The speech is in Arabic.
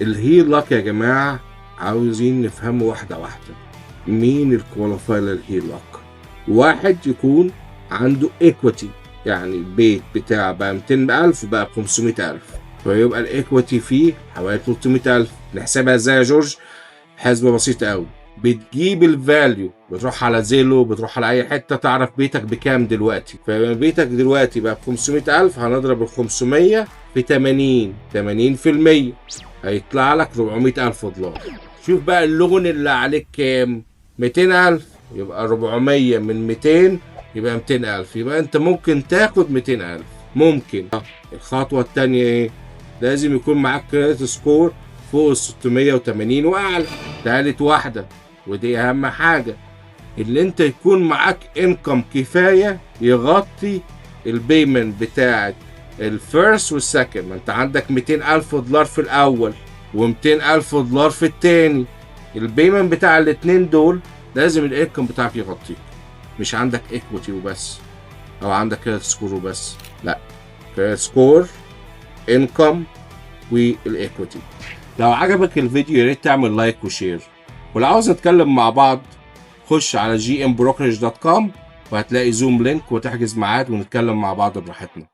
الهيلوك يا جماعة عاوزين نفهمه واحدة واحدة. مين الكواليفاير للهيلوك؟ واحد يكون عنده ايكويتي، يعني البيت بتاعه بقى 200,000 بقى 500,000، فيبقى الايكويتي فيه حوالي 300,000. نحسبها ازاي يا جورج؟ حسبة بسيطة قوي. بتجيب الفاليو، بتروح على زيلو، بتروح على اي حتة تعرف بيتك بكام دلوقتي. فبيتك دلوقتي بقى ب 500,000، هنضرب ال 500 في 80% هيطلع لك 400,000 دولار. شوف بقى اللون اللي عليك كام؟ 200,000، يبقى 400 من 200 يبقى 200,000، يبقى انت ممكن تاخد 200,000. ممكن. الخطوة التانية ايه؟ لازم يكون معاك كريدت سكور فوق ال 680 واعلى. تالت واحدة ودي اهم حاجة، اللي انت يكون معاك انكم كفاية يغطي البيمنت بتاعت الفيرست والسكند. ما انت عندك 200,000 دولار في الاول و200,000 دولار في التاني. البيمنت بتاع الاتنين دول لازم الانكم بتاعك يغطيه. مش عندك ايكويتي وبس او عندك كريدت سكور وبس، لا، كريدت سكور، انكم، والايكويتي. لو عجبك الفيديو يا ريت تعمل لايك وشير، ولو عاوز نتكلم مع بعض خش على gmbrokerage.com وهتلاقي زوم لينك وتحجز ميعاد ونتكلم مع بعض براحتنا.